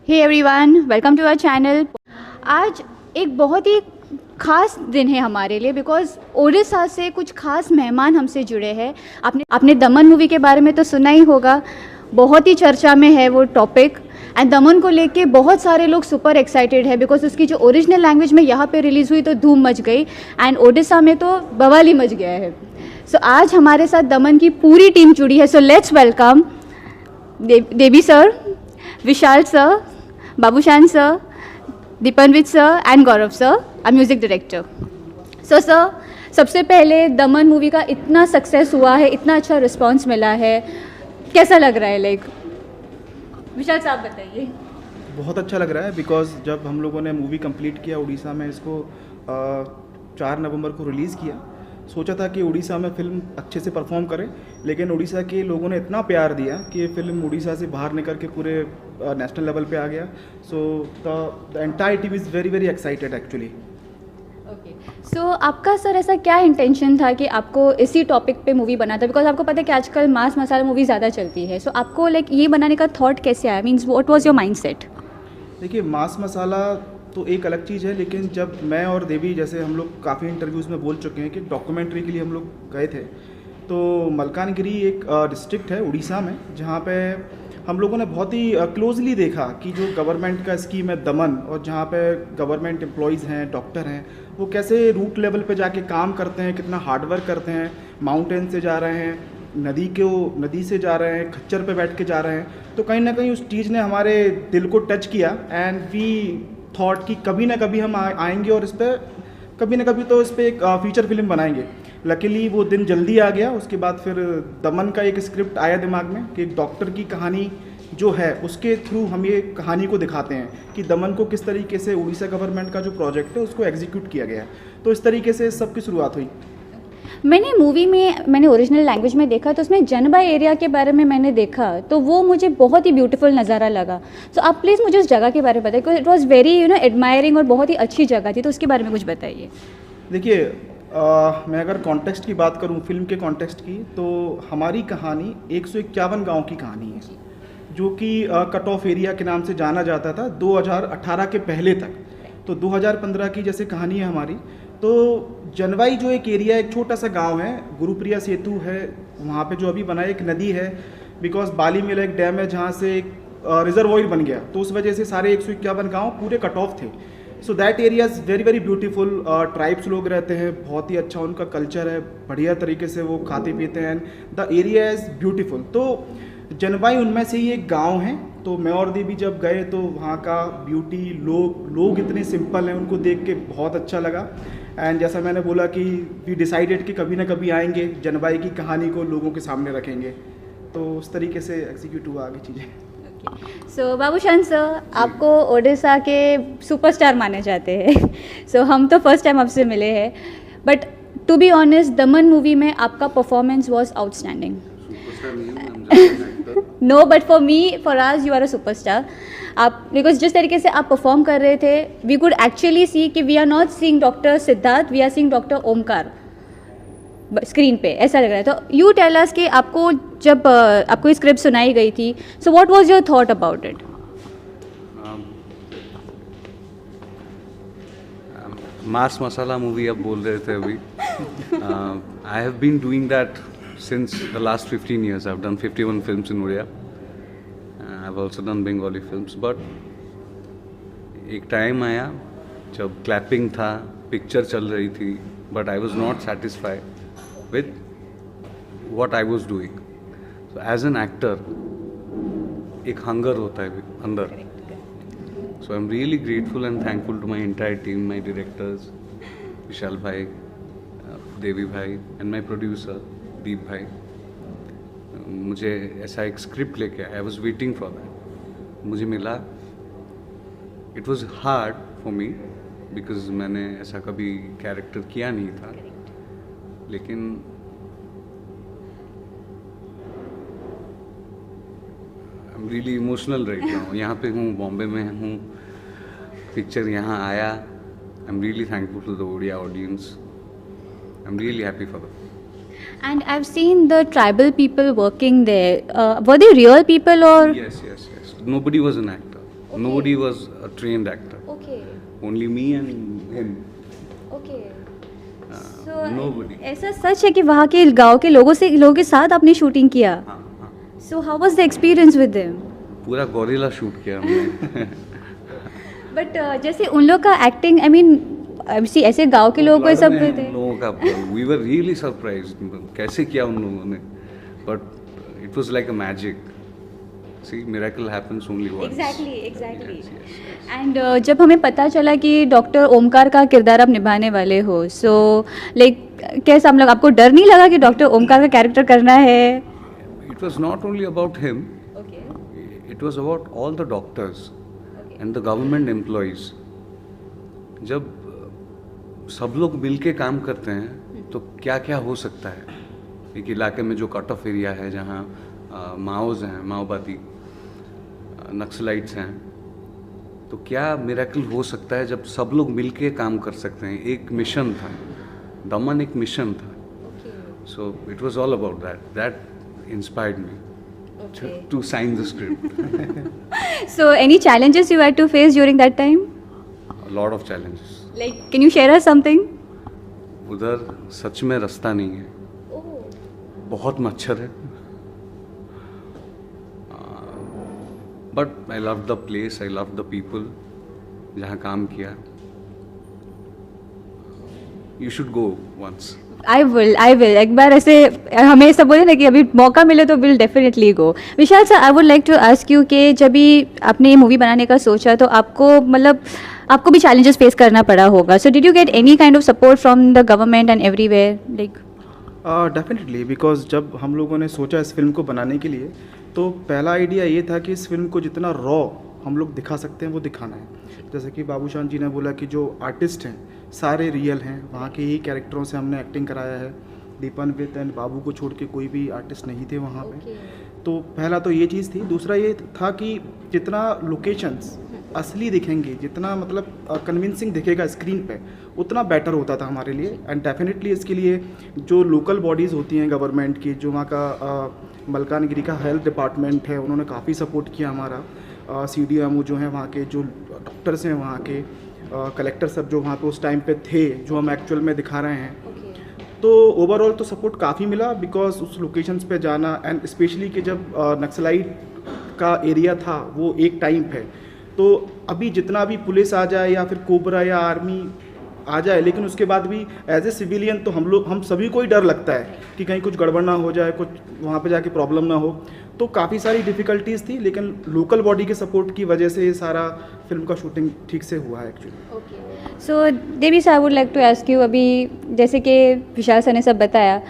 Hey everyone, welcome to our channel. आज एक बहुत ही ख़ास दिन है हमारे लिए बिकॉज ओडिशा से कुछ खास मेहमान हमसे जुड़े हैं। आपने दमन मूवी के बारे में तो सुना ही होगा, बहुत ही चर्चा में है वो टॉपिक। एंड दमन को लेके बहुत सारे लोग सुपर एक्साइटेड है बिकॉज उसकी जो ओरिजिनल लैंग्वेज में यहाँ पे रिलीज़ हुई तो धूम मच गई एंड ओडिशा में तो बवाल ही मच गया है। सो आज हमारे साथ दमन की पूरी टीम जुड़ी है। So let's welcome Devi sir, Vishal sir, Babushan sir, Deepanvit sir and Gaurav sir, a music director. So sir, सबसे पहले दमन मूवी का इतना सक्सेस हुआ है, इतना अच्छा रिस्पांस मिला है, कैसा लग रहा है? विशाल साहब बताइए। बहुत अच्छा लग रहा है बिकॉज जब हम लोगों ने मूवी कंप्लीट किया उड़ीसा में, इसको 4 नवंबर को रिलीज़ किया, सोचा था कि उड़ीसा में फ़िल्म अच्छे से परफॉर्म करे, लेकिन उड़ीसा के लोगों ने इतना प्यार दिया कि ये फिल्म उड़ीसा से बाहर निकल के पूरे नेशनल लेवल पे आ गया। So the entire team is very very excited actually. Okay, so आपका सर ऐसा क्या इंटेंशन था कि आपको इसी टॉपिक पे मूवी बना था? बिकॉज आपको पता है कि आजकल मास मसाला मूवी ज़्यादा चलती है। सो आपको ये बनाने का थॉट कैसे आया? Means what was your mindset? देखिए, मास मसाला तो एक अलग चीज़ है, लेकिन जब मैं और देवी, जैसे हम लोग काफ़ी इंटरव्यूज़ में बोल चुके हैं कि डॉक्यूमेंट्री के लिए हम लोग गए थे, तो मलकानगिरी एक डिस्ट्रिक्ट है उड़ीसा में, जहाँ पे हम लोगों ने बहुत ही क्लोजली देखा कि जो गवर्नमेंट का स्कीम है दमन, और जहाँ पे गवर्नमेंट एम्प्लॉयज़ हैं, डॉक्टर हैं, वो कैसे रूट लेवल पे जाके काम करते हैं, कितना हार्डवर्क करते हैं, माउंटेन से जा रहे हैं, नदी से जा रहे हैं, खच्चर पे बैठ के जा रहे हैं। तो कहीं ना कहीं उस चीज़ ने हमारे दिल को टच किया एंड वी थॉट कि कभी ना कभी हम आएंगे और इस पर कभी ना कभी तो इस पर एक फीचर फिल्म बनाएंगे। लकीली वो दिन जल्दी आ गया। उसके बाद फिर दमन का एक स्क्रिप्ट आया दिमाग में कि एक डॉक्टर की कहानी जो है उसके थ्रू हम ये कहानी को दिखाते हैं कि दमन को किस तरीके से उड़ीसा गवर्नमेंट का जो प्रोजेक्ट है उसको एग्जीक्यूट किया गया है। तो इस तरीके से सब की शुरुआत हुई। मैंने ओरिजिनल लैंग्वेज में देखा तो उसमें जनबाई एरिया के बारे में मैंने देखा, तो वो मुझे बहुत ही ब्यूटीफुल नज़ारा लगा। सो आप प्लीज़ मुझे उस जगह के बारे में बताइए, because it was very admiring और बहुत ही अच्छी जगह थी, तो उसके बारे में कुछ बताइए। देखिए, मैं अगर कॉन्टेक्स्ट की बात करूं, फिल्म के कॉन्टेक्स्ट की, तो हमारी कहानी 151 गांव की कहानी है, जो कि कट ऑफ एरिया के नाम से जाना जाता था 2018 के पहले तक। तो 2015 की जैसे कहानी है हमारी। तो जनवाई जो एक एरिया, एक छोटा सा गांव है, गुरुप्रिया सेतु है वहाँ पे जो अभी बना है, एक नदी है, बिकॉज बाली मेला एक डैम है जहाँ से एक रिजर्वॉयर बन गया, तो उस वजह से सारे 151 गाँव पूरे कट ऑफ थे। So that area is very very beautiful. Tribes लोग रहते हैं, बहुत ही अच्छा उनका कल्चर है, बढ़िया तरीके से वो खाते पीते हैं, द एरिया इज़ ब्यूटीफुल। तो जनवाई उनमें से ही एक गांव है। तो मैं और देवी जब गए तो वहाँ का ब्यूटी, लोग इतने सिंपल हैं, उनको देख के बहुत अच्छा लगा। एंड जैसा मैंने बोला कि वी डिसाइडेड कि कभी ना कभी आएंगे, जनवाई की कहानी को लोगों के सामने रखेंगे। तो उस तरीके से एग्जीक्यूट हुआ आगे चीज़ें। सो बाबूशान सर, आपको ओडिशा के सुपरस्टार माने जाते हैं। सो हम तो फर्स्ट टाइम आपसे मिले हैं, but to be honest Daman movie में आपका performance was outstanding. No, but for me, for us, you are a superstar. आप बिकॉज जिस तरीके से आप परफॉर्म कर रहे थे, वी कुड एक्चुअली सी कि we are not seeing doctor Siddharth, we are seeing doctor Omkar screen पे, ऐसा लग रहा है। तो यू टेल अस कि आपको जब आपको स्क्रिप्ट सुनाई गई थी, so what was your thought about it? Mass masala movie आप बोल रहे थे अभी। I have been doing that since the last 15 years. I've done 51 films in Odia. I've also done Bengali films. But एक टाइम आया जब क्लैपिंग था, picture चल रही थी, but I was not satisfied with what I was doing. So as an actor, एक hunger होता है अंदर. So I'm really grateful and thankful to my entire team, my directors, Vishal bhai, Devi bhai, and my producer. दीप भाई मुझे ऐसा एक script लेके आया। I was waiting for that, मुझे मिला। It was hard for me because मैंने ऐसा कभी कैरेक्टर किया नहीं था, लेकिन I am really emotional right now. यहाँ पे हूँ, बॉम्बे में हूँ, पिक्चर यहाँ आया। I am really thankful to the Odia audience. I am really happy for that. And I've seen the tribal people working there. Were they real people or? Yes. Nobody was an actor. Nobody was a trained actor. Okay Only me and him. Okay Nobody. ऐसा सच है कि वहाँ के गांव के लोगों के साथ आपने शूटिंग किया? हाँ हाँ, so how was the experience with them? पूरा गोरिल्ला शूट किया हमने. बट जैसे उन लोग का एक्टिंग, आई मीन ऐसे गांव के लोग ये सब थे. लोगों का वी वर रियली सरप्राइज्ड कैसे किया उन लोगों ने, but it was like a magic. See miracle happens only once. Exactly. And जब हमें पता चला कि डॉक्टर ओमकार का किरदार आप निभाने वाले हो, सो लाइक कैसा हम लोग, आपको डर नहीं लगा कि डॉक्टर ओमकार का कैरेक्टर करना है? It was not only about him, okay it was about all the doctors and the government employees. जब सब लोग मिल के काम करते हैं तो क्या क्या हो सकता है. एक इलाके में जो कट ऑफ एरिया है जहाँ माओज हैं, माओवादी नक्सलाइट्स हैं, तो क्या मिरेकल हो सकता है जब सब लोग मिल के काम कर सकते हैं. एक मिशन था, दमन एक मिशन था. So it was all about that. That inspired me to sign the script. So any challenges you had to face during that time? A lot of challenges. Like can you share us something? उधर सच में रास्ता नहीं है, बहुत मच्छर है. But I love the place, I love the people जहाँ काम किया. You should go once. I will एक बार ऐसे हमें सब बोले ना कि अभी मौका मिले तो will definitely go. Vishal sir, I would like to ask you कि जब भी आपने ये मूवी बनाने का सोचा तो आपको मतलब आपको भी चैलेंजेस फेस करना पड़ा होगा. So did you get any kind of support from the government and everywhere? Like definitely, because जब हम लोगों ने सोचा इस फिल्म को बनाने के लिए तो पहला आइडिया ये था कि इस फिल्म को जितना रॉ हम लोग दिखा सकते हैं वो दिखाना है. जैसे कि बाबूशान जी ने बोला कि जो आर्टिस्ट हैं सारे रियल हैं, वहाँ के ही कैरेक्टरों से हमने एक्टिंग कराया है. दीपन विद एंड बाबू को छोड़ के कोई भी आर्टिस्ट नहीं थे वहाँ पे. तो पहला तो ये चीज़ थी. दूसरा ये था कि जितना लोकेशंस असली दिखेंगे, जितना मतलब कन्विंसिंग दिखेगा स्क्रीन पे, उतना बेटर होता था हमारे लिए. एंड डेफिनेटली इसके लिए जो लोकल बॉडीज़ होती हैं गवर्नमेंट की, जो वहाँ का मलकानगिरी का हेल्थ डिपार्टमेंट है, उन्होंने काफ़ी सपोर्ट किया हमारा. CDMO जो हैं वहाँ के, जो डॉक्टर्स हैं वहाँ के, कलेक्टर सब जो वहाँ पे उस टाइम पे थे, जो हम एक्चुअल में दिखा रहे हैं. तो ओवरऑल तो सपोर्ट काफ़ी मिला, बिकॉज उस लोकेशंस पे जाना एंड स्पेशली कि जब नक्सलाइट का एरिया था वो एक टाइम पे, तो अभी जितना भी पुलिस आ जाए या फिर कोबरा या आर्मी आ जाए, लेकिन उसके बाद भी एज ए सिविलियन तो हम सभी को ही डर लगता है कि कहीं कुछ गड़बड़ ना हो जाए, कुछ वहाँ पे जाके प्रॉब्लम ना हो. तो काफ़ी सारी डिफ़िकल्टीज़ थी, लेकिन लोकल बॉडी के सपोर्ट की वजह से ये सारा फिल्म का शूटिंग ठीक से हुआ है actually. So Devi sir, I would like to ask you, अभी जैसे कि विशाल सर ने सब बताया,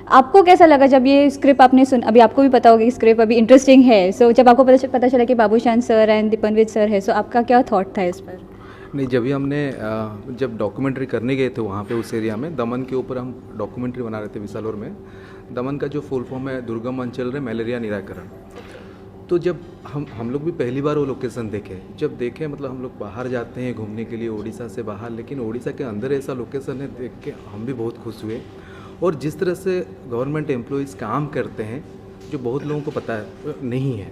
आपको कैसा लगा जब ये स्क्रिप्ट आपने अभी आपको भी पता होगा कि स्क्रिप्ट अभी इंटरेस्टिंग है. सो जब आपको पता चला कि बाबूशान सर एंड दीपनवीर सर है, सो आपका क्या थॉट था इस पर? नहीं, जब भी हमने जब डॉक्यूमेंट्री करने गए थे वहाँ पे उस एरिया में, दमन के ऊपर हम डॉक्यूमेंट्री बना रहे थे विसालोर में. दमन का जो फुल फॉर्म है दुर्गम अंचल रे मलेरिया निराकरण. तो जब हम लोग भी पहली बार वो लोकेशन देखे, जब देखे मतलब हम लोग बाहर जाते हैं घूमने के लिए उड़ीसा से बाहर, लेकिन उड़ीसा के अंदर ऐसा लोकेशन है, देख के हम भी बहुत खुश हुए. और जिस तरह से गवर्नमेंट एम्प्लॉयज़ काम करते हैं, जो बहुत लोगों को पता नहीं है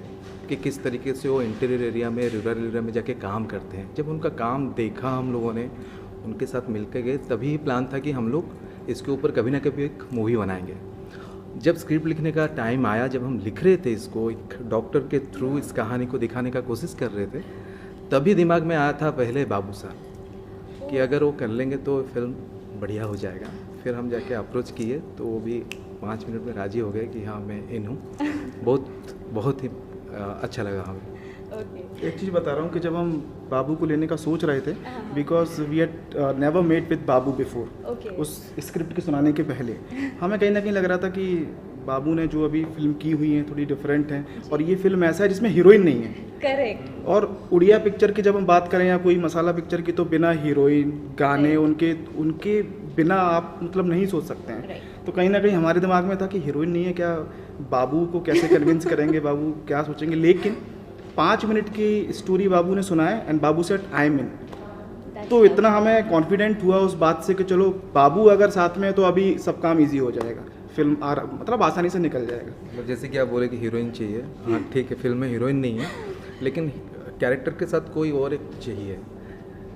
कि किस तरीके से वो इंटीरियर एरिया में, रूरल एरिया में जाके काम करते हैं. जब उनका काम देखा हम लोगों ने, उनके साथ मिलकर गए, तभी प्लान था कि हम लोग इसके ऊपर कभी ना कभी एक मूवी बनाएंगे. जब स्क्रिप्ट लिखने का टाइम आया, जब हम लिख रहे थे इसको, एक डॉक्टर के थ्रू इस कहानी को दिखाने का कोशिश कर रहे थे, तभी दिमाग में आया था पहले बाबू साहब कि अगर वो कर लेंगे तो फिल्म बढ़िया हो जाएगा. फिर हम जाके अप्रोच किए तो वो भी 5 मिनट में राज़ी हो गए कि हाँ मैं इन हूँ. बहुत ही अच्छा लगा हमें. एक चीज़ बता रहा हूँ कि जब हम बाबू को लेने का सोच रहे थे, because we had never met with Babu before, उस स्क्रिप्ट के सुनाने के पहले हमें कहीं ना कहीं लग रहा था कि बाबू ने जो अभी फिल्म की हुई है थोड़ी डिफरेंट है, और ये फिल्म ऐसा है जिसमें हीरोइन नहीं है. करेक्ट. और उड़िया पिक्चर की जब हम बात करें या कोई मसाला पिक्चर की, तो बिना हीरोइन, गाने उनके बिना आप मतलब नहीं सोच सकते हैं. तो कहीं ना कहीं हमारे दिमाग में था कि हीरोइन नहीं है, क्या बाबू को कैसे कन्विंस करेंगे, बाबू क्या सोचेंगे. लेकिन 5 मिनट की स्टोरी बाबू ने सुनाया and Babu said I am in. तो इतना हमें कॉन्फिडेंट हुआ उस बात से कि चलो बाबू अगर साथ में है तो अभी सब काम इजी हो जाएगा, फिल्म मतलब आसानी से निकल जाएगा. मतलब जैसे कि आप बोले कि हीरोइन चाहिए, हाँ ठीक है, फिल्म में हीरोइन नहीं है, लेकिन कैरेक्टर के साथ कोई और एक चाहिए।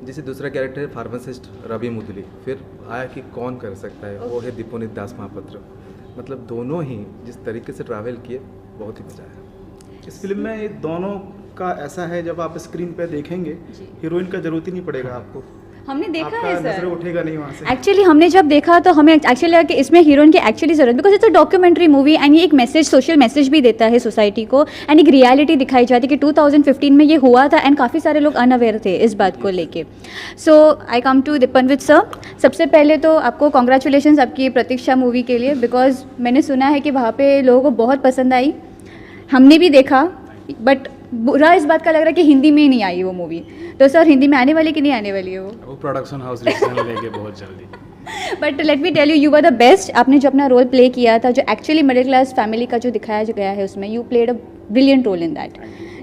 जैसे दूसरा कैरेक्टर है फार्मासिस्ट रवि मुदली, फिर आया कि कौन कर सकता है, वो है दीपोनित दास महापात्र। मतलब दोनों ही जिस तरीके से ट्रैवल किए, बहुत ही मज़ा आया। इस फिल्म में ये दोनों का ऐसा है, जब आप स्क्रीन पे देखेंगे हीरोइन का जरूरत ही नहीं पड़ेगा आपको, हमने देखा आपका है नजर सर। उठेगा नहीं वहाँ से। एक्चुअली हमने जब देखा तो हमें एक्चुअली लगा कि इसमें हीरोइन की एक्चुअली ज़रूरत, because it's a documentary movie and ये एक मैसेज, सोशल मैसेज भी देता है सोसाइटी को, एंड एक रियलिटी दिखाई जाती है कि 2015 में ये हुआ था एंड काफ़ी सारे लोग अनअवेयर थे इस बात को लेके। सो आई कम टू दीपनवित सर। सबसे पहले तो आपको कॉन्ग्रेचुलेशन आपकी प्रतीक्षा मूवी के लिए, बिकॉज मैंने सुना है कि वहाँ पे लोगों को बहुत पसंद आई, हमने भी देखा, बट बुरा इस बात का लग रहा है कि हिंदी में ही नहीं आई वो मूवी। तो सर हिंदी में आने वाली कि नहीं आने वाली है वो? प्रोडक्शन हाउस डिसीजन लेंगे बहुत जल्दी। But let me tell you were the best. आपने जो अपना रोल प्ले किया था, जो एक्चुअली मिडिल क्लास फैमिली का जो दिखाया गया है उसमें, you played a brilliant role in that.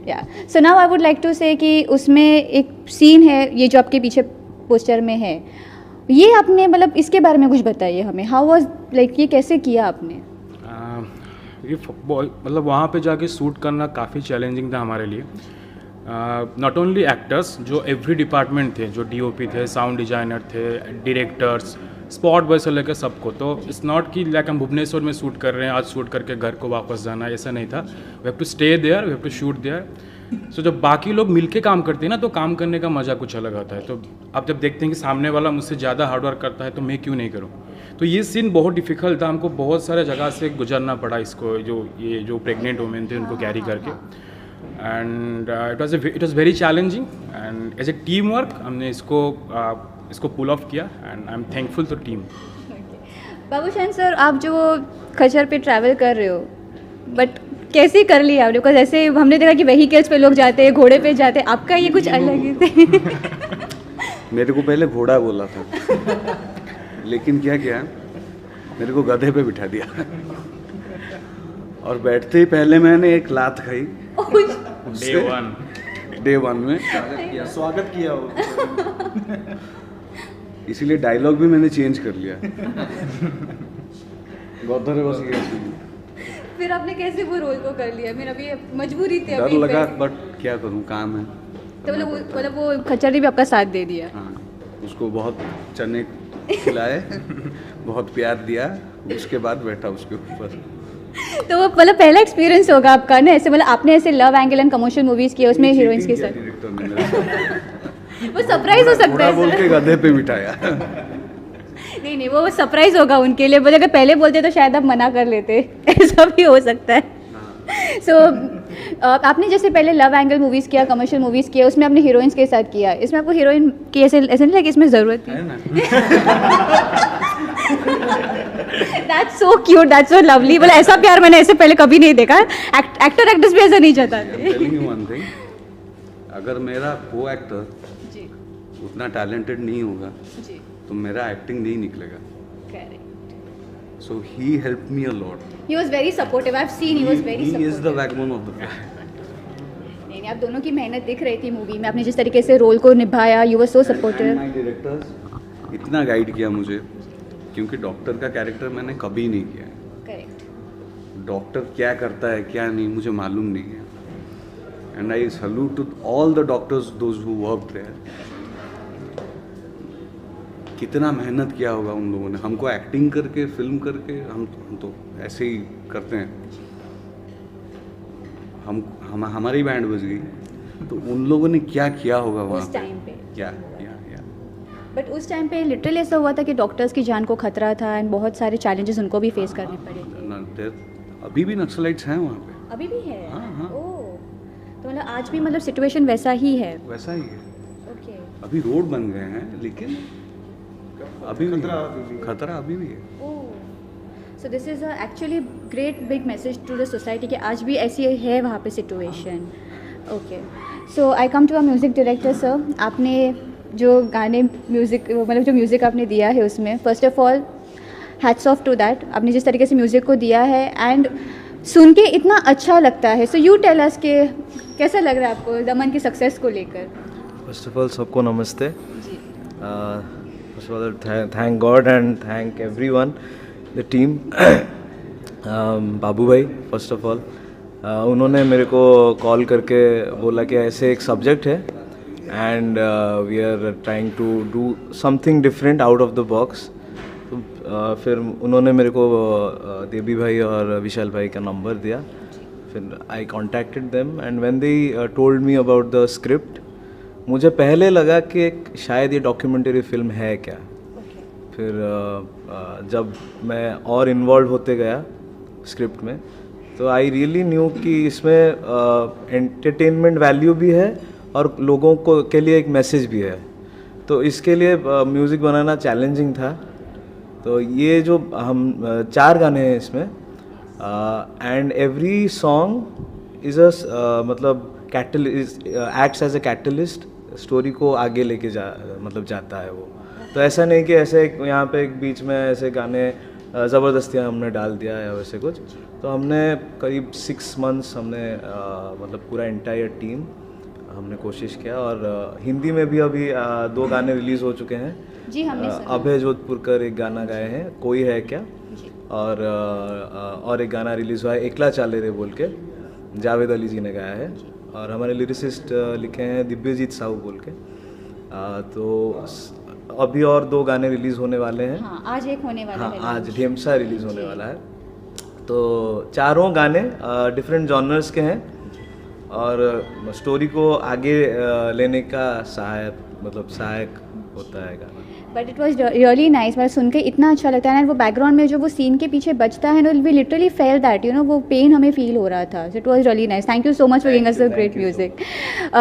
Yeah so now I would like to say कि उसमें एक सीन है, ये जो आपके पीछे पोस्टर में है, ये आपने मतलब इसके बारे में कुछ बताइए हमें। हाउ वाज लाइक, ये कैसे किया आपने? ये मतलब वहाँ पे जाके शूट करना काफ़ी चैलेंजिंग था हमारे लिए। नॉट ओनली एक्टर्स, जो एवरी डिपार्टमेंट थे, जो डीओपी थे, साउंड डिजाइनर थे, डायरेक्टर्स, स्पॉट बॉय से लेकर सबको। तो इट्स नॉट कि लाइक हम भुवनेश्वर में शूट कर रहे हैं, आज शूट करके घर को वापस जाना, ऐसा नहीं था। We have to stay there, we have to shoot there. So जब बाकी लोग मिलके काम करते हैं ना, तो काम करने का मज़ा कुछ अलग आता है। तो आप जब देखते हैं कि सामने वाला मुझसे ज़्यादा हार्डवर्क करता है, तो मैं क्यों नहीं करूँ। तो ये सीन बहुत डिफ़िकल्ट था, हमको बहुत सारे जगह से गुजरना पड़ा इसको, जो प्रेग्नेंट वुमेन थे उनको कैरी करके। And it was very challenging, and as a team work हमने इसको पुल ऑफ किया, and I am thankful to team. Babushan sir, आप जो खच्चर पे ट्रैवल कर रहे हो, बट कैसे कर लिया आपने? बिकॉज ऐसे हमने देखा कि व्हीकल्स पे लोग जाते हैं, घोड़े पे जाते हैं, आपका ये कुछ अलग ही थे। मेरे को पहले घोड़ा बोला था, लेकिन क्या किया, मेरे को गधे पे बिठा दिया और बैठते ही पहले मैंने एक लात खाई डे वन में। स्वागत किया हो। इसीलिए डायलॉग भी मैंने चेंज कर लिया। गौधर बस ये फिर आपने कैसे वो रोल को कर लिया? मेरा भी मजबूरी थी डर अभी लगा, पे। बट क्या करूँ, काम है। तो मतलब वो खच्चर ने भी आपका साथ दे दिया। हाँ, उसको बहुत चने खिलाए, बहुत प्यार दिया, उसके बाद बैठा उसके ऊपर। तो वो मतलब पहला एक्सपीरियंस होगा आपका ना, ऐसे मतलब आपने ऐसे love angle and commercial movies किए, उसमें हीरोइंस के साथ। डायरेक्टर ने मेरे साथ वो सरप्राइज हो सकता घोड़ा है बोल सर। के गधे पे बिठाया। नहीं, वो सरप्राइज होगा उनके लिए। बोले अगर पहले बोलते तो शायद आप मना कर लेते, ऐसा भी हो सकता है। सो आपने जैसे पहले लव एंगल मूवीज़ किया, कमर्शियल मूवीज़ किया, उसमें आपने हीरोइंस के साथ किया, इसमें आपको हीरोइन की ऐसे नहीं लगा कि इसमें ज़रूरत थी? That's so cute, that's so lovely. बोला ऐसा प्यार मैंने ऐसे पहले कभी नहीं देखा। एक्टर एक्ट्रेस भी ऐसा नहीं चाहते। टेलिंग यू वन थिंग, अगर मेरा को एक्टर जी उतना टैलेंटेड नहीं होगा जी, तो मेरा एक्टिंग नहीं निकलेगा। Correct. So he help me a lot. He was very supportive, I have seen he was very he is the supportive. Backbone of the film. नहीं, आप दोनों की मेहनत दिख रही थी मूवी में, आपने जिस तरीके से रोल को निभाया, you were so supportive. My directors इतना गाइड किया मुझे, क्योंकि डॉक्टर का कैरेक्टर मैंने कभी नहीं किया है। करेक्ट। डॉक्टर क्या करता है क्या नहीं मुझे मालूम नहीं है। And I salute to all the doctors those who work there. कितना मेहनत किया होगा उन लोगों ने, हमको एक्टिंग करके फिल्म करके हम तो ऐसे ही करते हैं। हम हमारी बैंड बज गई, तो उन लोगों ने क्या किया होगा वहाँ उस टाइम पे। क्या बट उस टाइम पे लिटरली ऐसा हुआ था कि डॉक्टर्स की जान को खतरा था एंड बहुत सारे चैलेंजेस उनको भी फेस करने पड़े थे। अभी भी नक्सलाइट्स हैं वहाँ पे। अभी भी है? हाँ, हाँ। ओह, तो मतलब आज भी मतलब सिचुएशन वैसा ही है? वैसा ही है। ओके। अभी रोड बन गए हैं, लेकिन अभी भी खतरा अभी भी है। खतरा अभी भी है। So this is actually great big message to the society कि आज भी ऐसी है वहाँ पे situation. Okay, so I come to a music director sir. आपने जो गाने म्यूज़िक मतलब जो म्यूज़िक आपने दिया है उसमें, first of all hats off to that. आपने जिस तरीके से म्यूज़िक को दिया है एंड सुन के इतना अच्छा लगता है। सो यू टेल अस के कैसा लग रहा है आपको दमन की सक्सेस को लेकर? फर्स्ट ऑफ ऑल सबको नमस्ते। First of all thank God and thank everyone the team. Babu भाई फर्स्ट ऑफ ऑल, उन्होंने मेरे को कॉल करके बोला कि ऐसे एक सब्जेक्ट है and we are trying to do something different out of the box. तो फिर उन्होंने मेरे को देवी भाई और विशाल भाई का नंबर दिया। फिर I contacted them and when they told me about the script, मुझे पहले लगा कि शायद ये डॉक्यूमेंट्री फिल्म है क्या। फिर जब मैं और इन्वॉल्व होते गया स्क्रिप्ट में, तो आई रियली न्यू कि इसमें एंटरटेनमेंट वैल्यू भी है और लोगों को के लिए एक मैसेज भी है। तो इसके लिए म्यूज़िक बनाना चैलेंजिंग था। तो ये जो हम 4 गाने हैं इसमें, and every song is a मतलब catalyst, acts as a catalyst, story को आगे लेके जाता है वो। तो ऐसा नहीं कि ऐसे यहाँ पे एक बीच में ऐसे गाने ज़बरदस्तियाँ हमने डाल दिया या वैसे कुछ। तो हमने करीब 6 मंथ्स हमने मतलब पूरा एंटायर टीम हमने कोशिश किया। और हिंदी में भी अभी 2 गाने रिलीज़ हो चुके हैं। जी हमने सुना। अभय जोधपुरकर एक गाना गाए हैं, कोई है क्या, और एक गाना रिलीज़ हुआ है एकला चाले रे बोल के, जावेद अली जी ने गाया है। और हमारे लिरिसिस्ट लिखे हैं दिव्यजीत साहू बोल के। तो अभी और 2 गाने रिलीज़ होने वाले हैं। हाँ, आज एक होने वाला है। आज ढेमसा रिलीज़ होने वाला है। तो चारों गाने डिफरेंट जॉनर्स के हैं और स्टोरी को आगे लेने का सहायक होता है गाना। But it was really nice. मतलब सुन के इतना अच्छा लगता है ना, वो बैकग्राउंड में जो वो सीन के पीछे बजता है ना, we literally felt that, you know, वो पेन हमें फील हो रहा था। So it was really nice. Thank you so much for giving us the great music.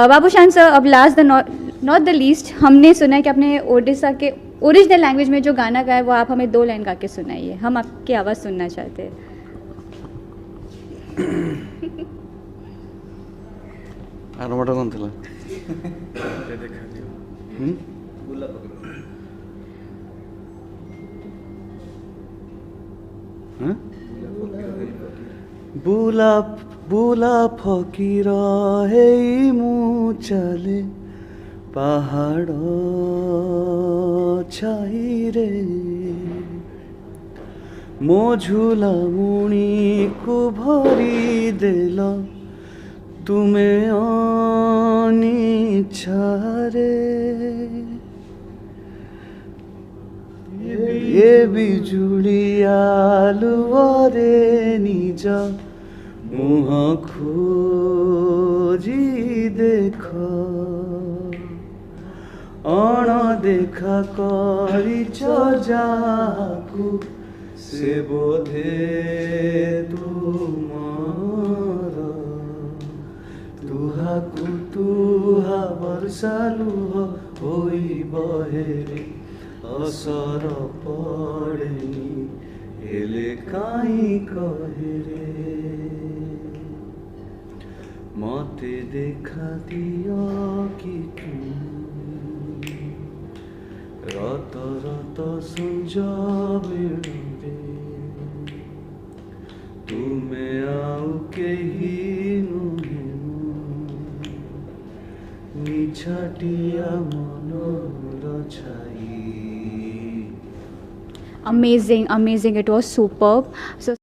Babushan sir, अब लास्ट नॉट द लीस्ट, हमने सुना है कि अपने ओडिशा के ओरिजिनल लैंग्वेज में जो गाना गाया वो आप हमें 2 लाइन गा के सुनाइए। हम आपकी आवाज़ सुनना चाहते हैं। ଆରମ୍ଭଟା କ'ଣ ଥିଲା? ବୁଲା ବୁଲା ଫକୀର ହେଇ ମୁଁ ଚାଲେ ପାହାଡ଼ ଛାଇରେ, ମୋ ଝୁଲା ମୁଣିକୁ ଭରି ଦେଲ ତୁମେ ଅନିଚ୍ଛାରେ। ଏ ବିଜୁଳି ଆଲୁଅରେ ନିଜ ମୁହଁ ଖୋଜି ଦେଖ, ଅଣଦେଖା କରିଛ ଯାହାକୁ ସେ ବୋଧେ ତୁମର, ତୁହାକୁ ତୁହା ବର୍ଷା ଲୁହ ହୋଇ ବହେରେ ଅସର ପଡ଼େନି ହେଲେ କାହିଁ କହେରେ। ମତେ ଦେଖା ଦିଅ କି ରତ ରତ ସଞ୍ଜ ବେଳରେ, ତୁମେ ଆଉ କେହି ନୁହେଁ ନିଛାଟିଆ ମନର ଛାଇ। Amazing, amazing. It was superb. So